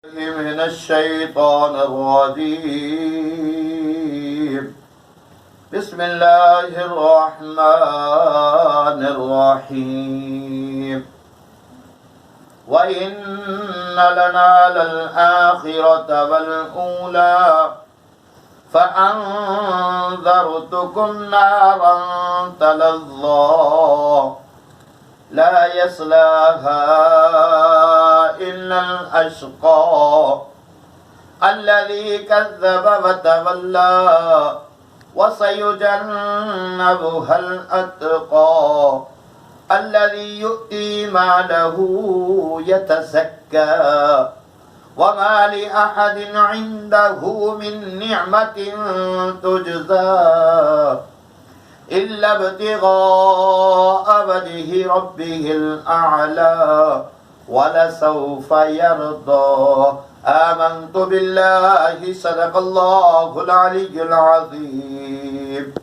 من الشيطان الرجيم. بسم الله الرحمن الرحيم. وإن لنا للآخرة والأولى فأنذرتكم نارا تلظى لا يصلاها إلا الأشقى الذي كذب وتولى وسيجنبها الأتقى الذي يؤتي ماله يتزكى وما لأحد عنده من نعمة تجزى إلا ابتغاء وجه ربه الأعلى ولسوف يرضى. آمنت بالله صدق الله العلي العظيم.